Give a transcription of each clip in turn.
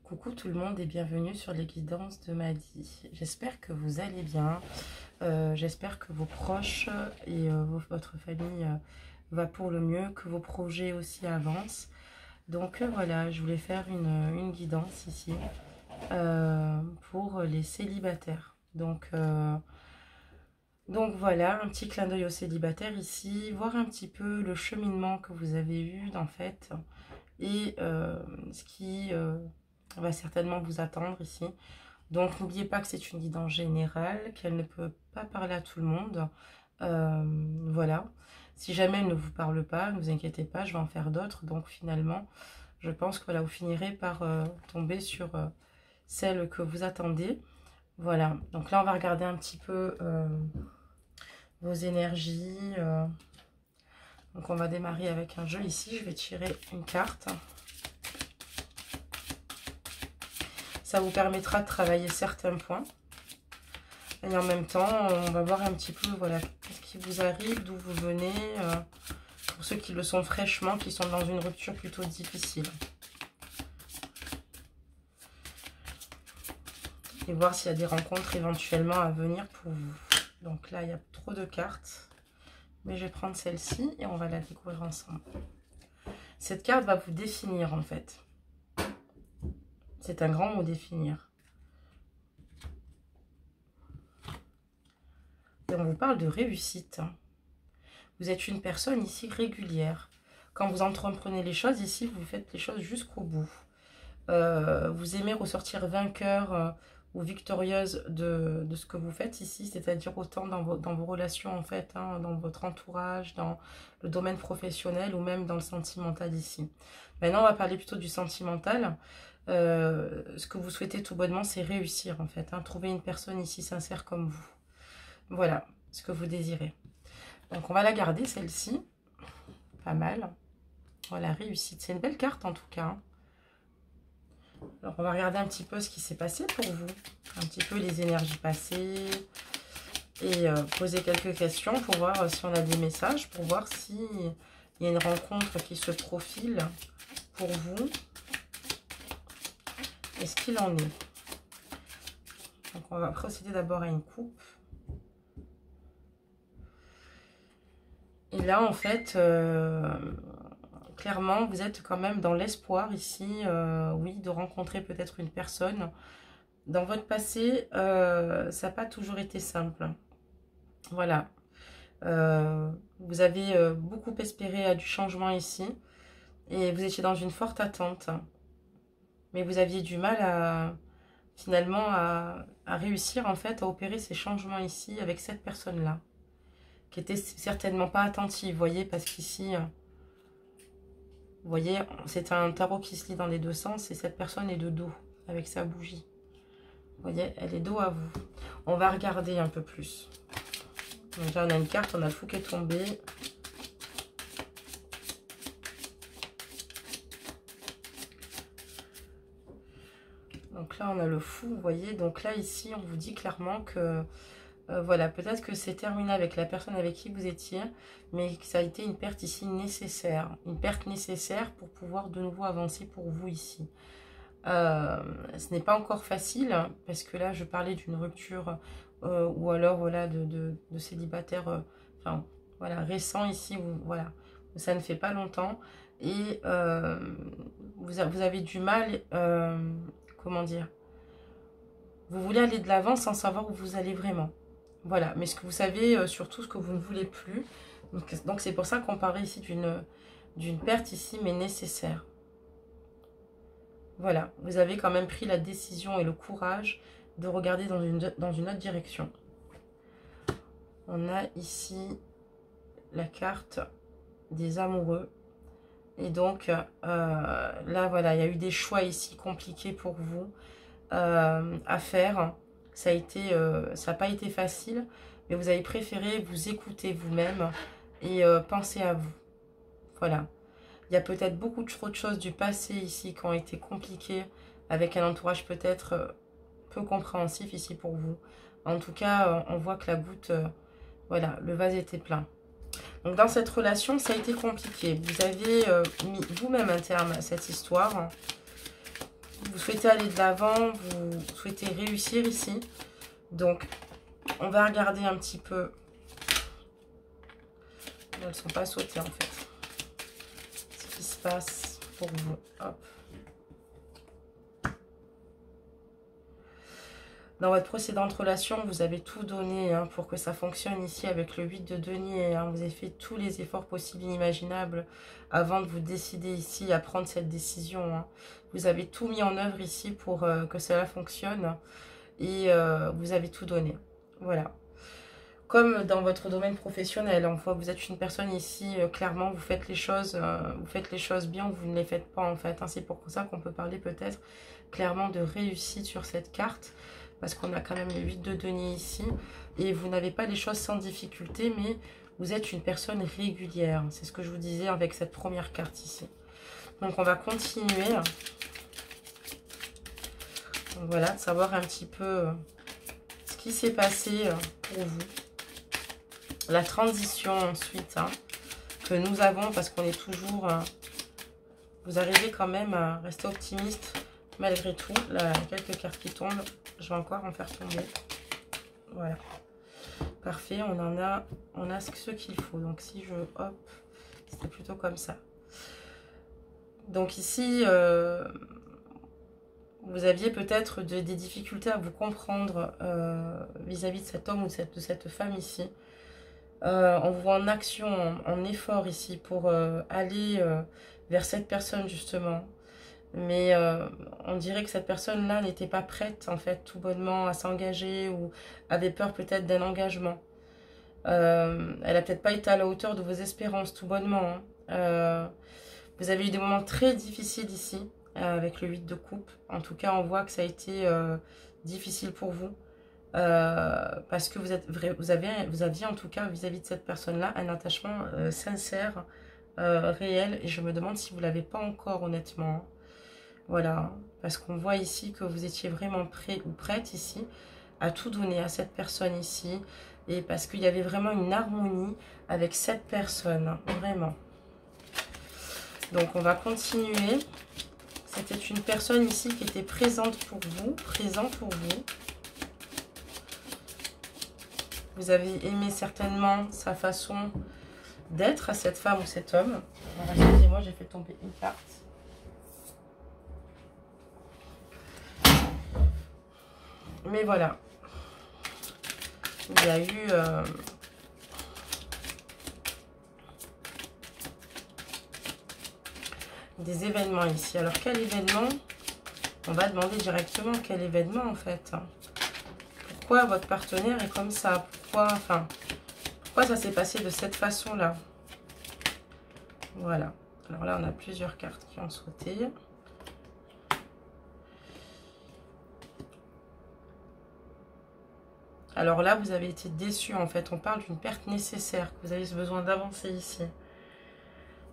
Coucou tout le monde et bienvenue sur les guidances de Madi. J'espère que vous allez bien. J'espère que vos proches et votre famille va pour le mieux, que vos projets aussi avancent. Donc voilà, je voulais faire une guidance ici pour les célibataires. Donc voilà, un petit clin d'œil aux célibataires ici, voir un petit peu le cheminement que vous avez eu en fait et ce qui va certainement vous attendre ici. Donc n'oubliez pas que c'est une guidance générale, qu'elle ne peut pas parler à tout le monde. Voilà. Si jamais elle ne vous parle pas, ne vous inquiétez pas, je vais en faire d'autres. Donc finalement, je pense que voilà, vous finirez par tomber sur celle que vous attendez. Voilà. Donc là, on va regarder un petit peu vos énergies. Donc on va démarrer avec un jeu ici. Je vais tirer une carte. Ça vous permettra de travailler certains points. Et en même temps, on va voir un petit peu voilà, ce qui vous arrive, d'où vous venez. Pour ceux qui le sont fraîchement, qui sont dans une rupture plutôt difficile. Et voir s'il y a des rencontres éventuellement à venir pour vous. Donc là, il y a trop de cartes. Mais je vais prendre celle-ci et on va la découvrir ensemble. Cette carte va vous définir en fait. C'est un grand mot, définir. Et on vous parle de réussite. Vous êtes une personne ici régulière. Quand vous entreprenez les choses ici, vous faites les choses jusqu'au bout. Vous aimez ressortir vainqueur ou victorieuse de ce que vous faites ici, c'est-à-dire autant dans vos relations en fait, hein, dans votre entourage, dans le domaine professionnel ou même dans le sentimental ici. Maintenant, on va parler plutôt du sentimental. Ce que vous souhaitez tout bonnement, c'est réussir en fait, hein, trouver une personne ici sincère comme vous. Voilà ce que vous désirez. Donc on va la garder celle-ci, pas mal. Voilà, réussite, c'est une belle carte en tout cas. Hein. Alors on va regarder un petit peu ce qui s'est passé pour vous, un petit peu les énergies passées et poser quelques questions pour voir si on a des messages, pour voir s'il y a une rencontre qui se profile pour vous. Et ce qu'il en est. Donc on va procéder d'abord à une coupe. Et là en fait, clairement vous êtes quand même dans l'espoir ici, oui, de rencontrer peut-être une personne. Dans votre passé, ça n'a pas toujours été simple. Voilà. Vous avez beaucoup espéré à du changement ici. Et vous étiez dans une forte attente. Mais vous aviez du mal finalement à réussir en fait à opérer ces changements ici avec cette personne-là. Qui était certainement pas attentive, vous voyez, parce qu'ici, vous voyez, c'est un tarot qui se lit dans les deux sens et cette personne est de dos avec sa bougie. Vous voyez, elle est dos à vous. On va regarder un peu plus. Donc là, on a une carte, on a le fou qui est tombé. Donc là, on a le fou, vous voyez. Donc là, ici, on vous dit clairement que, voilà, peut-être que c'est terminé avec la personne avec qui vous étiez, mais que ça a été une perte ici nécessaire. Une perte nécessaire pour pouvoir de nouveau avancer pour vous ici. Ce n'est pas encore facile, parce que là, je parlais d'une rupture, ou alors, voilà, de célibataire, enfin, voilà, récent ici, où, voilà, ça ne fait pas longtemps. Et vous avez du mal... comment dire, vous voulez aller de l'avant sans savoir où vous allez vraiment. Voilà, mais ce que vous savez, surtout ce que vous ne voulez plus. Donc c'est pour ça qu'on parle ici d'une perte ici, mais nécessaire. Voilà, vous avez quand même pris la décision et le courage de regarder dans une autre direction. On a ici la carte des amoureux. Et donc, là, voilà, il y a eu des choix ici compliqués pour vous à faire. Ça n'a pas été facile, mais vous avez préféré vous écouter vous-même et penser à vous. Voilà. Il y a peut-être beaucoup trop de choses du passé ici qui ont été compliquées avec un entourage peut-être peu compréhensif ici pour vous. En tout cas, on voit que la goutte, voilà, le vase était plein. Donc dans cette relation, ça a été compliqué. Vous avez mis vous-même un terme à cette histoire. Vous souhaitez aller de l'avant, vous souhaitez réussir ici. Donc, on va regarder un petit peu. Elles ne sont pas sautées en fait. Ce qui se passe pour vous. Hop. Dans votre précédente relation, vous avez tout donné hein, pour que ça fonctionne ici avec le 8 de denier. Hein. Vous avez fait tous les efforts possibles et inimaginables avant de vous décider ici à prendre cette décision. Hein. Vous avez tout mis en œuvre ici pour que cela fonctionne et vous avez tout donné. Voilà. Comme dans votre domaine professionnel, on voit que vous êtes une personne ici, clairement, vous faites les choses bien ou vous ne les faites pas en fait. Hein. C'est pour ça qu'on peut parler peut-être clairement de réussite sur cette carte. Parce qu'on a quand même le 8 de denier ici. Et vous n'avez pas les choses sans difficulté, mais vous êtes une personne régulière. C'est ce que je vous disais avec cette première carte ici. Donc on va continuer. Donc voilà, de savoir un petit peu ce qui s'est passé pour vous. La transition ensuite hein, que nous avons parce qu'on est toujours... vous arrivez quand même à rester optimiste malgré tout. Là, quelques cartes qui tombent. Je vais encore en faire tomber. Voilà. Parfait. On a ce qu'il faut. Donc si je... Hop. C'était plutôt comme ça. Donc ici, vous aviez peut-être des difficultés à vous comprendre vis-à-vis de cet homme ou de cette femme ici. On vous voit en action, en effort ici pour aller vers cette personne justement. Mais on dirait que cette personne-là n'était pas prête, en fait, tout bonnement à s'engager ou avait peur peut-être d'un engagement. Elle n'a peut-être pas été à la hauteur de vos espérances, tout bonnement. Hein. Vous avez eu des moments très difficiles ici, avec le 8 de coupe. En tout cas, on voit que ça a été difficile pour vous. Parce que vous aviez en tout cas, vis-à-vis de cette personne-là, un attachement sincère, réel. Et je me demande si vous ne l'avez pas encore, honnêtement. Hein. Voilà, parce qu'on voit ici que vous étiez vraiment prêt ou prête ici à tout donner à cette personne ici. Et parce qu'il y avait vraiment une harmonie avec cette personne, vraiment. Donc on va continuer. C'était une personne ici qui était présente pour vous, présent pour vous. Vous avez aimé certainement sa façon d'être à cette femme ou cet homme. Excusez-moi, j'ai fait tomber une carte. Mais voilà, il y a eu des événements ici. Alors quel événement? On va demander directement quel événement en fait. Pourquoi votre partenaire est comme ça? Pourquoi ça s'est passé de cette façon-là? Voilà. Alors là, on a plusieurs cartes qui ont sauté. Alors là, vous avez été déçu en fait. On parle d'une perte nécessaire, que vous avez besoin d'avancer ici.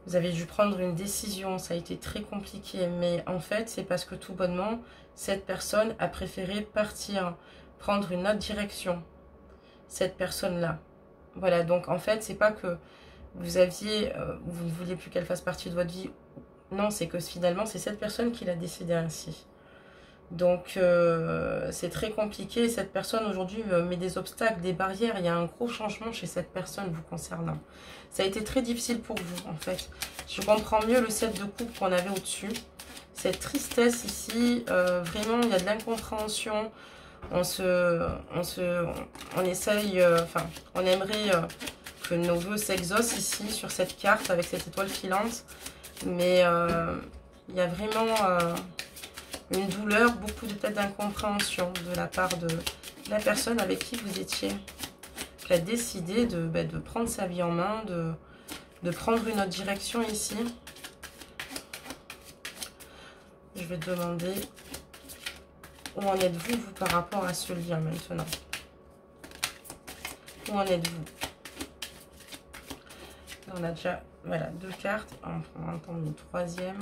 Vous avez dû prendre une décision, ça a été très compliqué. Mais en fait, c'est parce que tout bonnement, cette personne a préféré partir, prendre une autre direction. Cette personne-là. Voilà, donc en fait, c'est pas que vous ne vouliez plus qu'elle fasse partie de votre vie. Non, c'est que finalement, c'est cette personne qui l'a décidé ainsi. Donc, c'est très compliqué. Cette personne, aujourd'hui, met des obstacles, des barrières. Il y a un gros changement chez cette personne vous concernant. Ça a été très difficile pour vous, en fait. Je comprends mieux le 7 de coupe qu'on avait au-dessus. Cette tristesse ici, vraiment, il y a de l'incompréhension. On essaye, on aimerait que nos vœux s'exaucent ici, sur cette carte, avec cette étoile filante. Mais il y a vraiment... une douleur, beaucoup de peut-être d'incompréhension de la part de la personne avec qui vous étiez, qui a décidé de prendre sa vie en main, de prendre une autre direction ici. Je vais te demander où en êtes-vous, vous, par rapport à ce lien maintenant. Où en êtes-vous? On a déjà, voilà, 2 cartes. On va entendre une troisième.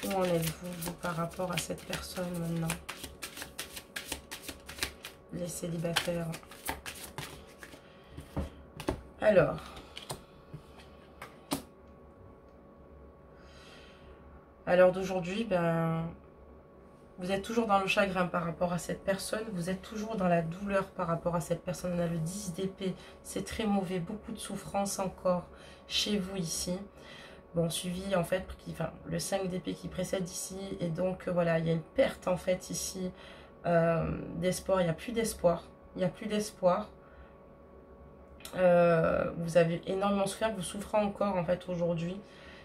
Où en êtes-vous, vous, par rapport à cette personne maintenant? Les célibataires. Alors, À l'heure d'aujourd'hui, ben, vous êtes toujours dans le chagrin par rapport à cette personne. Vous êtes toujours dans la douleur par rapport à cette personne. On a le 10 d'épée. C'est très mauvais. Beaucoup de souffrance encore chez vous ici. Bon, suivi en fait, enfin, le 5 d'épée qui précède ici. Et donc, voilà, il y a une perte en fait ici d'espoir. Il n'y a plus d'espoir. Il n'y a plus d'espoir. Vous avez énormément souffert. Vous souffrez encore en fait aujourd'hui.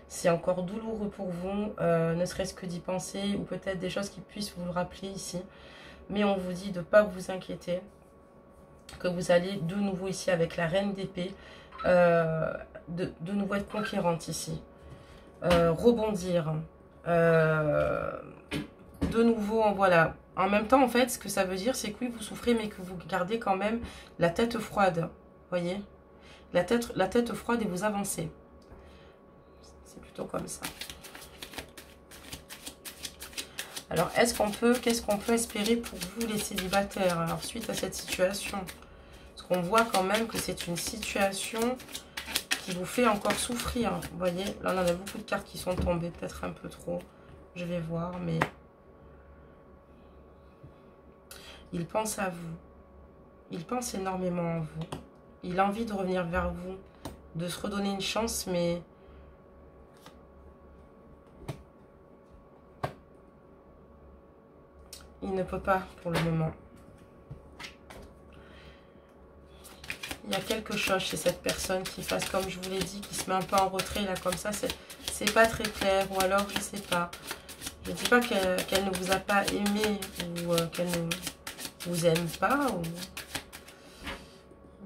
C'est encore douloureux pour vous, ne serait-ce que d'y penser, ou peut-être des choses qui puissent vous le rappeler ici. Mais on vous dit de ne pas vous inquiéter, que vous allez de nouveau ici avec la reine d'épée, de nouveau être conquérante ici. Rebondir. De nouveau, voilà. En même temps, en fait, ce que ça veut dire, c'est que oui, vous souffrez, mais que vous gardez quand même la tête froide. Voyez, la tête froide et vous avancez. C'est plutôt comme ça. Alors, qu'est-ce qu'on peut espérer pour vous les célibataires, alors suite à cette situation? Parce qu'on voit quand même que c'est une situation qui vous fait encore souffrir. Vous voyez, là on en a beaucoup de cartes qui sont tombées, peut-être un peu trop. Je vais voir, mais il pense à vous. Il pense énormément à vous. Il a envie de revenir vers vous, de se redonner une chance, mais il ne peut pas pour le moment. Il y a quelque chose chez cette personne qui fasse comme je vous l'ai dit, qui se met un peu en retrait là comme ça. C'est pas très clair, ou alors je sais pas. Je ne dis pas qu'elle ne vous a pas aimé ou qu'elle ne vous aime pas.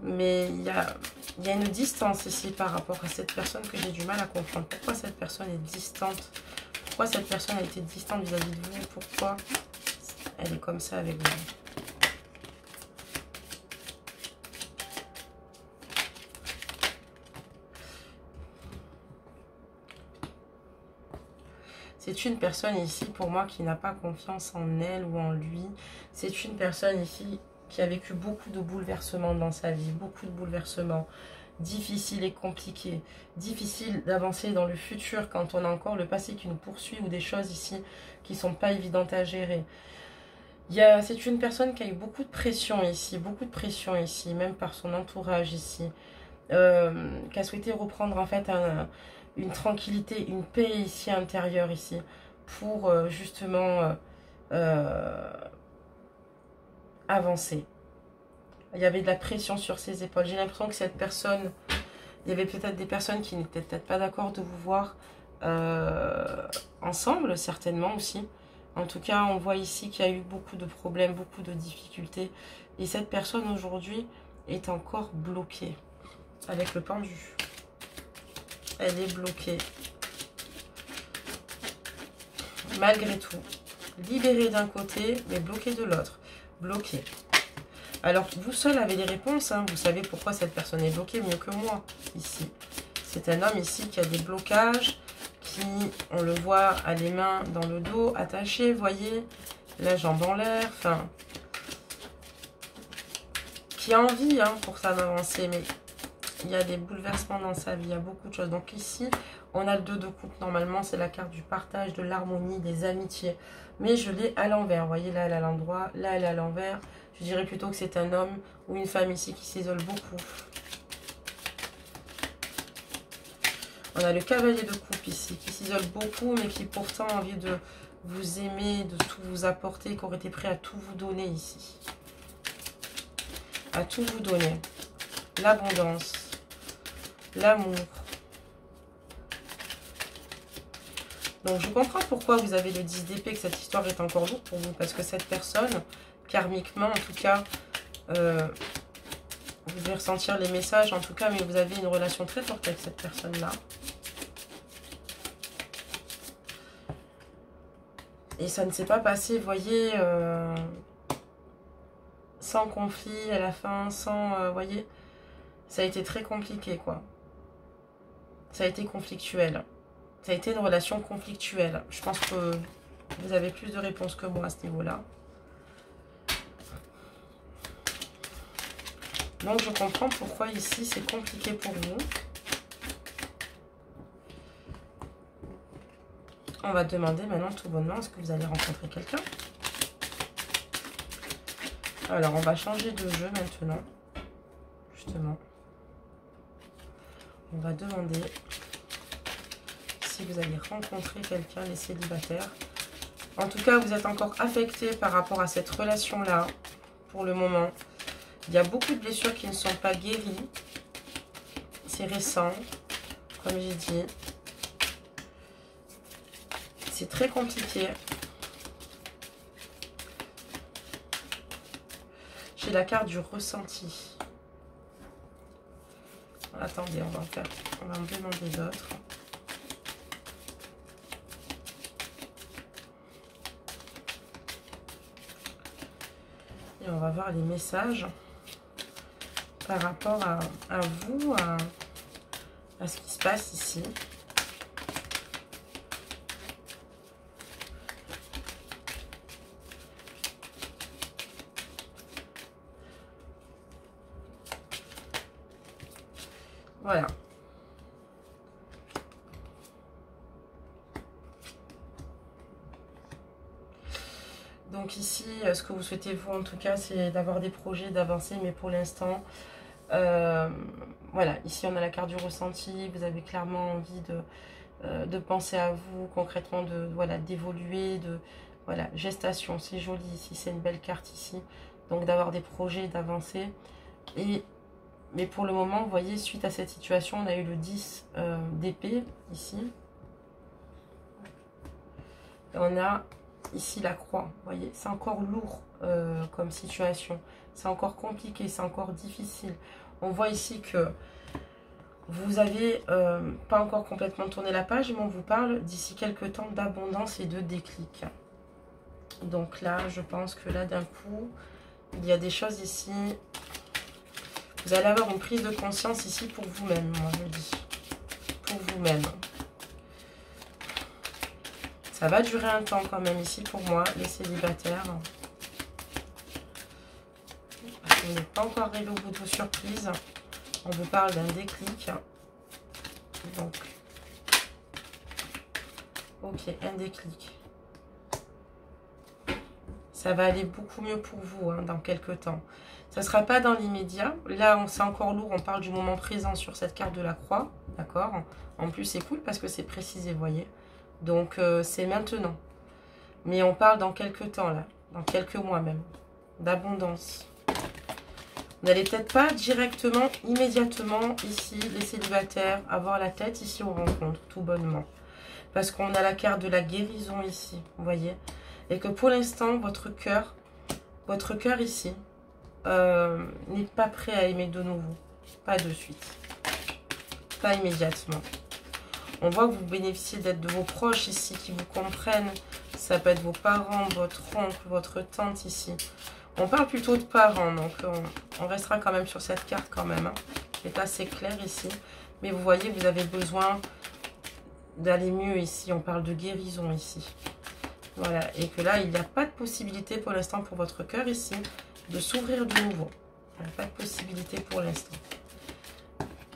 Mais il y a une distance ici par rapport à cette personne que j'ai du mal à comprendre. Pourquoi cette personne est distante? Pourquoi cette personne a été distante vis-à-vis de vous? Pourquoi elle est comme ça avec vous? C'est une personne ici, pour moi, qui n'a pas confiance en elle ou en lui. C'est une personne ici qui a vécu beaucoup de bouleversements dans sa vie. Beaucoup de bouleversements difficiles et compliqués. Difficile d'avancer dans le futur quand on a encore le passé qui nous poursuit ou des choses ici qui ne sont pas évidentes à gérer. C'est une personne qui a eu beaucoup de pression ici. Beaucoup de pression ici, même par son entourage ici. Qui a souhaité reprendre en fait une tranquillité, une paix ici intérieure ici, pour justement avancer. Il y avait de la pression sur ses épaules. J'ai l'impression que cette personne, il y avait peut-être des personnes qui n'étaient peut-être pas d'accord de vous voir ensemble, certainement aussi. En tout cas, on voit ici qu'il y a eu beaucoup de problèmes, beaucoup de difficultés. Et cette personne aujourd'hui est encore bloquée. Avec le pendu. Elle est bloquée. Malgré tout. Libérée d'un côté, mais bloquée de l'autre. Bloquée. Alors, vous seul avez les réponses. Hein. Vous savez pourquoi cette personne est bloquée mieux que moi, ici. C'est un homme ici qui a des blocages, qui, on le voit, a les mains dans le dos, attachées, voyez, la jambe en l'air, enfin, qui a envie hein, pour ça d'avancer, mais il y a des bouleversements dans sa vie, il y a beaucoup de choses. Donc ici, on a le 2 de coupe. Normalement, c'est la carte du partage, de l'harmonie, des amitiés. Mais je l'ai à l'envers. Vous voyez, là, elle est à l'endroit. Là, elle est à l'envers. Je dirais plutôt que c'est un homme ou une femme ici qui s'isole beaucoup. On a le cavalier de coupe ici, qui s'isole beaucoup, mais qui pourtant a envie de vous aimer, de tout vous apporter, qui aurait été prêt à tout vous donner ici. À tout vous donner. L'abondance. L'amour. Donc je comprends pourquoi vous avez le 10 d'épée, que cette histoire est encore lourde pour vous. Parce que cette personne, karmiquement en tout cas, vous devez ressentir les messages en tout cas, mais vous avez une relation très forte avec cette personne-là. Et ça ne s'est pas passé, vous voyez, sans conflit à la fin, sans, voyez, ça a été très compliqué, quoi. Ça a été conflictuel. Ça a été une relation conflictuelle. Je pense que vous avez plus de réponses que moi à ce niveau-là. Donc, je comprends pourquoi ici, c'est compliqué pour vous. on va demander maintenant tout bonnement, est-ce que vous allez rencontrer quelqu'un? Alors, on va changer de jeu maintenant. Justement. On va demander si vous allez rencontrer quelqu'un, les célibataires. En tout cas, vous êtes encore affecté par rapport à cette relation-là, pour le moment. Il y a beaucoup de blessures qui ne sont pas guéries. C'est récent, comme j'ai dit. C'est très compliqué. J'ai la carte du ressenti. Attendez, on va en demander d'autres. Et on va voir les messages par rapport à vous, à ce qui se passe ici. Voilà. Donc ici, ce que vous souhaitez vous en tout cas, c'est d'avoir des projets, d'avancer, mais pour l'instant, voilà, ici on a la carte du ressenti, vous avez clairement envie de penser à vous, concrètement, voilà, d'évoluer, voilà, gestation, c'est joli ici, c'est une belle carte ici, donc d'avoir des projets, d'avancer, mais pour le moment, vous voyez, suite à cette situation, on a eu le 10 d'épée, ici. Et on a ici la croix, vous voyez. C'est encore lourd comme situation. C'est encore compliqué, c'est encore difficile. On voit ici que vous avez pas encore complètement tourné la page, mais on vous parle d'ici quelques temps d'abondance et de déclic. Donc là, je pense que là, d'un coup, il y a des choses ici... Vous allez avoir une prise de conscience ici pour vous-même, moi je dis. Pour vous-même. Ça va durer un temps quand même ici pour moi, les célibataires. Vous n'êtes pas encore arrivé au bout de vos surprises. On vous parle d'un déclic. Donc, ok, un déclic. Ça va aller beaucoup mieux pour vous hein, dans quelques temps. Ça ne sera pas dans l'immédiat. Là, c'est encore lourd. On parle du moment présent sur cette carte de la croix. D'accord? En plus, c'est cool parce que c'est précisé, vous voyez. Donc, c'est maintenant. Mais on parle dans quelques temps, là. Dans quelques mois même. D'abondance. Vous n'allez peut-être pas directement, immédiatement, ici, les célibataires, avoir la tête ici aux rencontres, tout bonnement. Parce qu'on a la carte de la guérison ici, vous voyez. Et que pour l'instant, votre cœur ici, n'est pas prêt à aimer de nouveau. Pas de suite. Pas immédiatement. On voit que vous bénéficiez d'être de vos proches ici, qui vous comprennent. Ça peut être vos parents, votre oncle, votre tante ici. On parle plutôt de parents, donc on restera quand même sur cette carte quand même. Hein. C'est assez clair ici. Mais vous voyez, vous avez besoin d'aller mieux ici. On parle de guérison ici. Voilà, et que là, il n'y a pas de possibilité pour l'instant pour votre cœur ici de s'ouvrir de nouveau. Il n'y a pas de possibilité pour l'instant.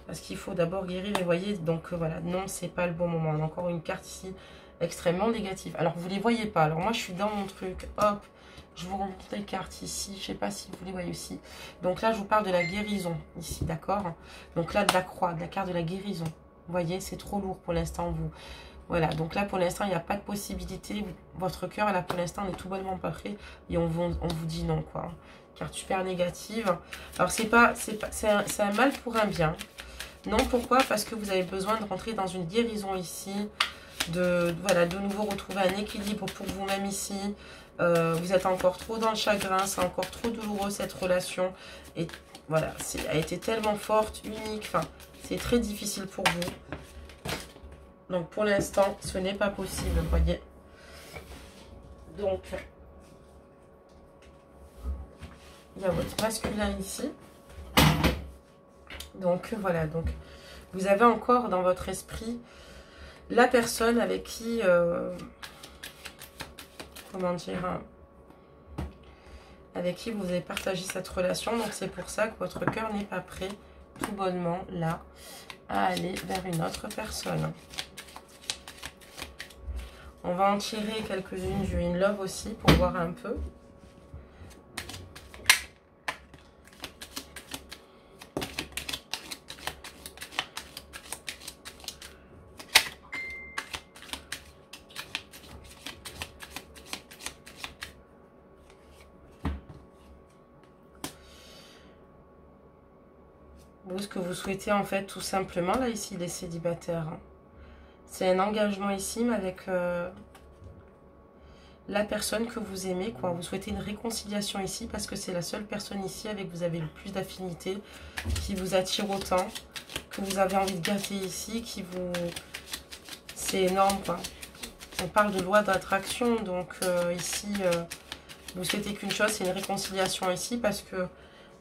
Parce qu'il faut d'abord guérir, et vous voyez, donc voilà, non, c'est pas le bon moment. On a encore une carte ici extrêmement négative. Alors, vous ne les voyez pas. Alors, moi, je suis dans mon truc, hop, je vous remonte les cartes ici. Je ne sais pas si vous les voyez aussi. Donc là, je vous parle de la guérison ici, d'accord? Donc là, de la croix, de la carte de la guérison. Vous voyez, c'est trop lourd pour l'instant, vous. Voilà, donc là, pour l'instant, il n'y a pas de possibilité. Votre cœur, là, pour l'instant, n'est tout bonnement pas prêt. Et on vous dit non, quoi. Carte super négative. Alors, c'est un mal pour un bien. Non, pourquoi? Parce que vous avez besoin de rentrer dans une guérison ici. Voilà, de nouveau retrouver un équilibre pour vous-même ici. Vous êtes encore trop dans le chagrin. C'est encore trop douloureux, cette relation. Et voilà, a été tellement forte, unique. Enfin, c'est très difficile pour vous. Donc, pour l'instant, ce n'est pas possible, vous voyez. Donc, il y a votre masculin ici. Donc, voilà. Donc, vous avez encore dans votre esprit la personne avec qui, comment dire, avec qui vous avez partagé cette relation. Donc, c'est pour ça que votre cœur n'est pas prêt, tout bonnement, là, à aller vers une autre personne. On va en tirer quelques-unes du In Love aussi pour voir un peu. Vous, ce que vous souhaitez en fait tout simplement, là ici les célibataires, hein, c'est un engagement ici mais avec la personne que vous aimez, quoi. Vous souhaitez une réconciliation ici parce que c'est la seule personne ici avec qui vous avez le plus d'affinité, qui vous attire autant, que vous avez envie de gâter ici, qui vous... C'est énorme, quoi. On parle de loi d'attraction, donc ici, vous souhaitez qu'une chose, c'est une réconciliation ici parce que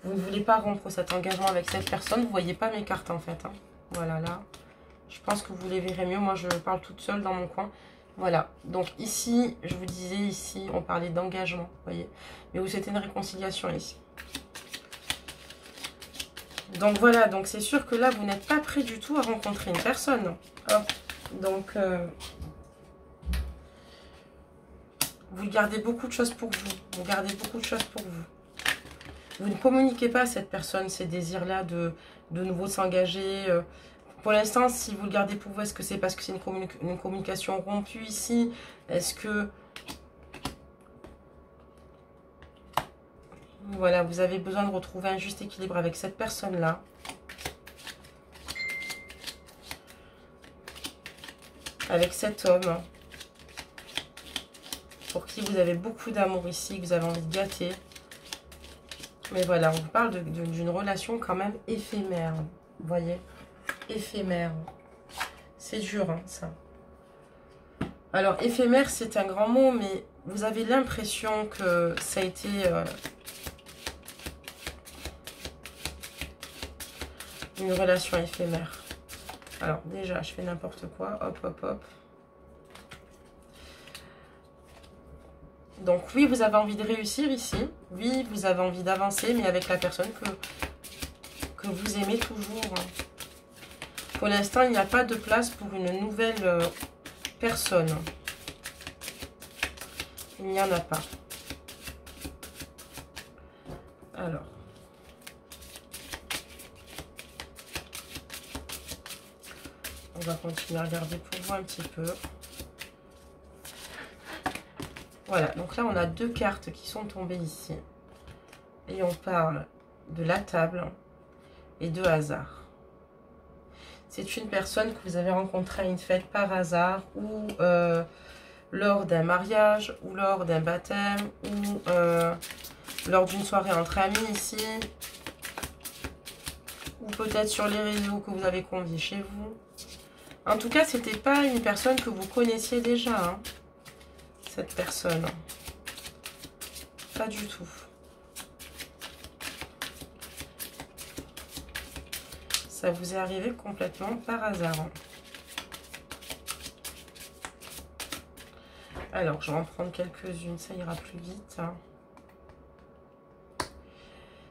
vous ne voulez pas rompre cet engagement avec cette personne. Vous ne voyez pas mes cartes en fait, hein. Voilà, là. Je pense que vous les verrez mieux. Moi, je parle toute seule dans mon coin. Voilà. Donc ici, je vous disais, ici, on parlait d'engagement. Vous voyez. Mais vous souhaitez une réconciliation ici. Donc voilà. Donc c'est sûr que là, vous n'êtes pas prêt du tout à rencontrer une personne. Hop. Donc, vous gardez beaucoup de choses pour vous. Vous gardez beaucoup de choses pour vous. Vous ne communiquez pas à cette personne ces désirs-là de nouveau s'engager. Pour l'instant, si vous le gardez pour vous, est-ce que c'est parce que c'est une communication rompue ici? Est-ce que... Voilà, vous avez besoin de retrouver un juste équilibre avec cette personne-là. Avec cet homme. Pour qui vous avez beaucoup d'amour ici, que vous avez envie de gâter. Mais voilà, on vous parle d'une relation quand même éphémère. Vous voyez? Éphémère. C'est dur, hein, ça. Alors, éphémère, c'est un grand mot, mais vous avez l'impression que ça a été... une relation éphémère. Alors, déjà, je fais n'importe quoi. Hop, hop, hop. Donc oui, vous avez envie de réussir ici. Oui, vous avez envie d'avancer, mais avec la personne que vous aimez toujours. Pour l'instant, il n'y a pas de place pour une nouvelle personne. Il n'y en a pas. Alors. On va continuer à regarder pour vous un petit peu. Voilà, donc là on a deux cartes qui sont tombées ici. Et on parle de la table et de hasard. C'est une personne que vous avez rencontrée à une fête par hasard ou lors d'un mariage ou lors d'un baptême ou lors d'une soirée entre amis ici. Ou peut-être sur les réseaux que vous avez conviés chez vous. En tout cas, c'était pas une personne que vous connaissiez déjà, hein, cette personne. Pas du tout. Ça vous est arrivé complètement par hasard. Alors, je vais en prendre quelques-unes, ça ira plus vite.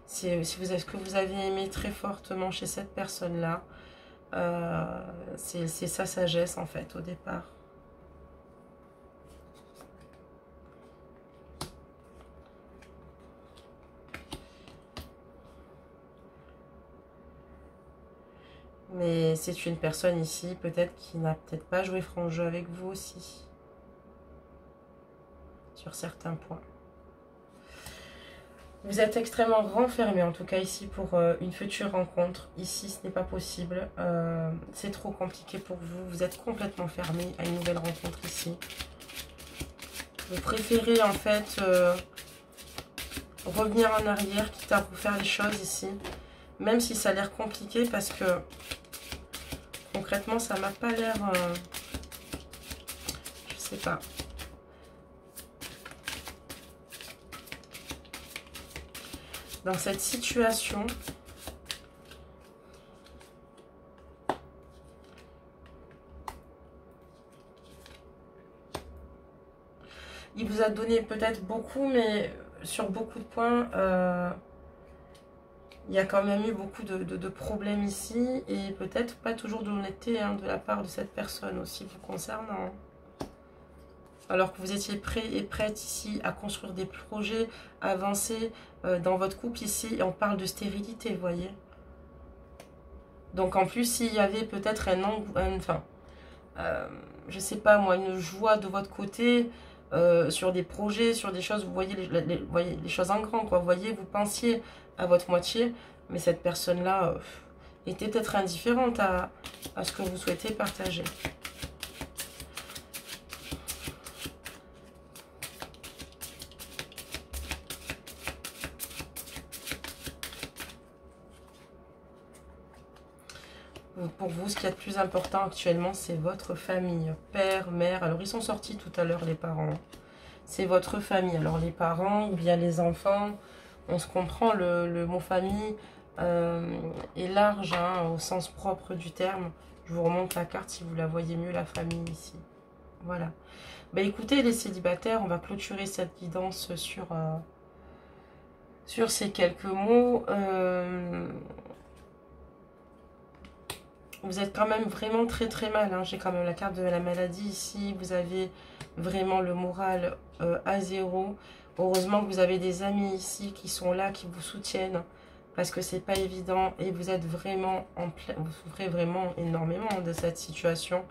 Si vous avez ce que vous avez aimé très fortement chez cette personne-là, c'est sa sagesse en fait au départ. Mais c'est une personne ici peut-être qui n'a peut-être pas joué franc jeu avec vous aussi. Sur certains points. Vous êtes extrêmement renfermé, en tout cas ici, pour une future rencontre. Ici, ce n'est pas possible. C'est trop compliqué pour vous. Vous êtes complètement fermé à une nouvelle rencontre ici. Vous préférez, en fait, revenir en arrière, quitte à refaire les choses ici. Même si ça a l'air compliqué, parce que, concrètement, ça m'a pas l'air... je sais pas. Dans cette situation, il vous a donné peut-être beaucoup, mais sur beaucoup de points, il y a quand même eu beaucoup de problèmes ici, et peut-être pas toujours de l'honnêteté hein, de la part de cette personne aussi vous concernant. alors que vous étiez prêt et prête ici à construire des projets, à avancer dans votre couple ici, et on parle de stérilité, vous voyez. Donc en plus, s'il y avait peut-être je sais pas moi, une joie de votre côté sur des projets, sur des choses, vous voyez voyez les choses en grand, quoi. Vous voyez, vous pensiez à votre moitié, mais cette personne-là était peut-être indifférente à ce que vous souhaitez partager. Pour vous, ce qu'il y a de plus important actuellement, c'est votre famille. Père, mère. Alors, ils sont sortis tout à l'heure, les parents. C'est votre famille. Alors, les parents ou bien les enfants, on se comprend, le mot famille est large, hein, au sens propre du terme. Je vous remonte la carte si vous la voyez mieux, la famille ici. Voilà. Ben, écoutez, les célibataires, on va clôturer cette guidance sur ces quelques mots. Vous êtes quand même vraiment très très mal, hein. J'ai quand même la carte de la maladie ici. Vous avez vraiment le moral à zéro. Heureusement que vous avez des amis ici qui sont là, qui vous soutiennent. Parce que c'est pas évident. Et vous êtes vraiment en plein... Vous souffrez vraiment énormément de cette situation.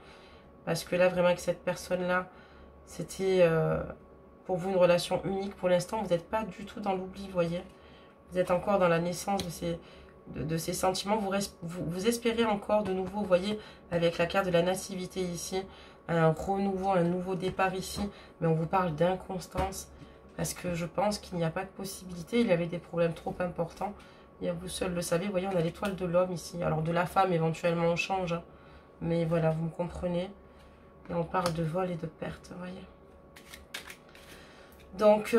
Parce que là, vraiment, avec cette personne-là, c'était pour vous une relation unique. Pour l'instant, vous n'êtes pas du tout dans l'oubli, vous voyez. Vous êtes encore dans la naissance de ces sentiments. Vous espérez encore de nouveau, vous voyez, avec la carte de la nativité ici, un renouveau, un nouveau départ ici. Mais on vous parle d'inconstance. Parce que je pense qu'il n'y a pas de possibilité. Il y avait des problèmes trop importants. Et vous seul le savez. Vous voyez, on a l'étoile de l'homme ici. Alors de la femme, éventuellement, on change. Hein. Mais voilà, vous me comprenez. Et on parle de vol et de perte, vous voyez. Donc,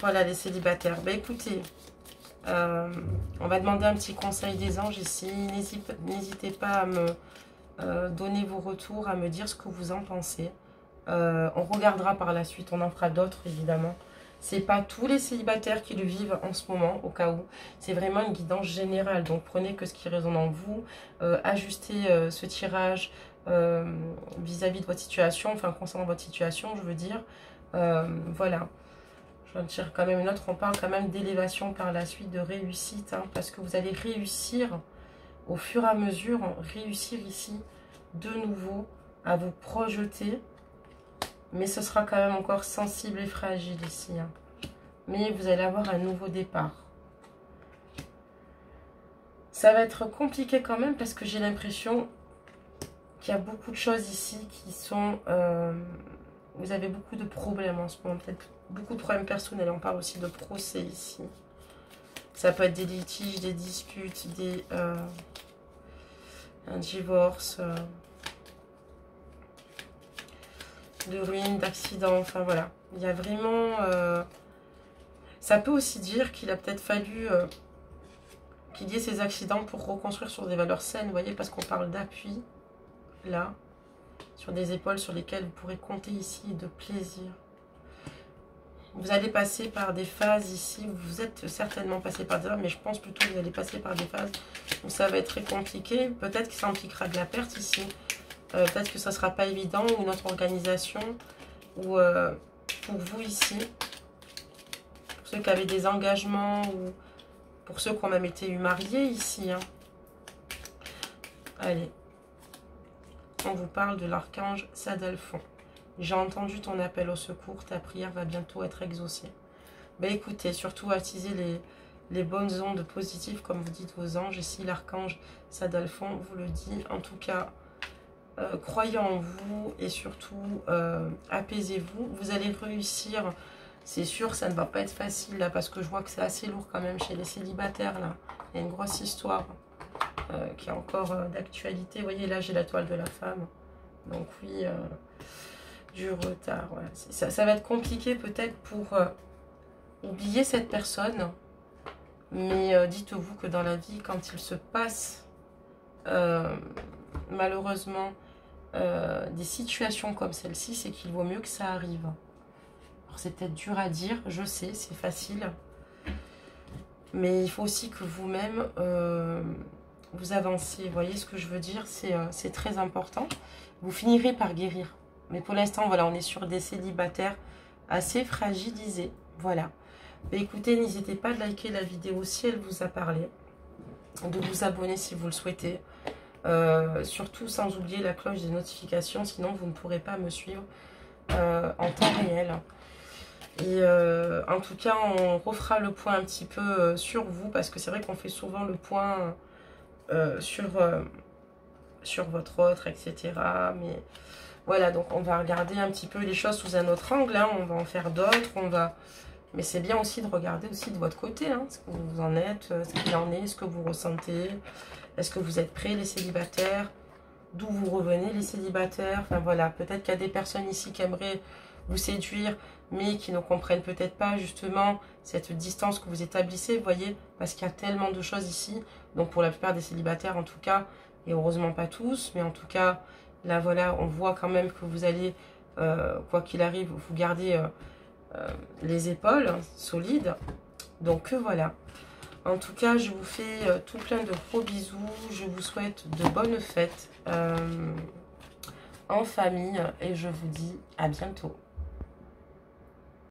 voilà les célibataires. Ben écoutez, on va demander un petit conseil des anges ici. N'hésitez pas à me donner vos retours, à me dire ce que vous en pensez. On regardera par la suite, on en fera d'autres évidemment. C'est pas tous les célibataires qui le vivent en ce moment, au cas où. C'est vraiment une guidance générale. Donc prenez que ce qui résonne en vous. Ajustez ce tirage vis-à-vis de votre situation, enfin concernant votre situation, je veux dire. Voilà. Je vais en tirer quand même une autre. On parle quand même d'élévation par la suite, de réussite. Hein, parce que vous allez réussir au fur et à mesure, réussir ici de nouveau à vous projeter. Mais ce sera quand même encore sensible et fragile ici. Hein. Mais vous allez avoir un nouveau départ. Ça va être compliqué quand même parce que j'ai l'impression qu'il y a beaucoup de choses ici qui sont... vous avez beaucoup de problèmes en ce moment. Peut-être beaucoup de problèmes personnels. On parle aussi de procès ici. Ça peut être des litiges, des disputes, un divorce... de ruines, d'accidents, enfin voilà. Il y a vraiment... ça peut aussi dire qu'il a peut-être fallu qu'il y ait ces accidents pour reconstruire sur des valeurs saines, vous voyez, parce qu'on parle d'appui, là, sur des épaules sur lesquelles vous pourrez compter ici, de plaisir. Vous allez passer par des phases ici, vous êtes certainement passé par des phases, mais je pense plutôt que vous allez passer par des phases où ça va être très compliqué. Peut-être que ça impliquera de la perte ici. Peut-être que ça ne sera pas évident, ou une autre organisation, ou pour vous ici, pour ceux qui avaient des engagements, ou pour ceux qui ont même été mariés ici. Hein. Allez, on vous parle de l'archange Sandalphon. J'ai entendu ton appel au secours, ta prière va bientôt être exaucée. Ben écoutez, surtout attiser les bonnes ondes positives, comme vous dites vos anges. Ici, l'archange Sandalphon vous le dit. En tout cas, croyez en vous et surtout apaisez-vous. Vous allez réussir, c'est sûr, ça ne va pas être facile là, parce que je vois que c'est assez lourd quand même chez les célibataires là. Il y a une grosse histoire qui est encore d'actualité. Vous voyez, là j'ai la toile de la femme. Donc oui, du retard. Voilà. Ça va être compliqué peut-être pour oublier cette personne. Mais dites-vous que dans la vie, quand il se passe malheureusement des situations comme celle-ci, c'est qu'il vaut mieux que ça arrive. Alors c'est peut-être dur à dire, je sais, c'est facile. Mais il faut aussi que vous-même, vous avanciez. Vous voyez ce que je veux dire? C'est très important. Vous finirez par guérir. Mais pour l'instant, voilà, on est sur des célibataires assez fragilisés. Voilà. Mais écoutez, n'hésitez pas à liker la vidéo si elle vous a parlé. De vous abonner si vous le souhaitez. Surtout sans oublier la cloche des notifications, sinon vous ne pourrez pas me suivre en temps réel. Et en tout cas, on refera le point un petit peu sur vous, parce que c'est vrai qu'on fait souvent le point sur votre autre, etc. Mais voilà, donc on va regarder un petit peu les choses sous un autre angle, hein. On va en faire d'autres, mais c'est bien aussi de regarder aussi de votre côté, hein, ce que vous en êtes, ce qu'il en est, ce que vous ressentez. Est-ce que vous êtes prêts, les célibataires? D'où vous revenez, les célibataires? Enfin voilà, peut-être qu'il y a des personnes ici qui aimeraient vous séduire, mais qui ne comprennent peut-être pas justement cette distance que vous établissez, vous voyez, parce qu'il y a tellement de choses ici. Donc pour la plupart des célibataires en tout cas, et heureusement pas tous, mais en tout cas, là voilà, on voit quand même que vous allez, quoi qu'il arrive, vous gardez les épaules solides. Donc voilà. En tout cas, je vous fais tout plein de gros bisous. Je vous souhaite de bonnes fêtes en famille et je vous dis à bientôt.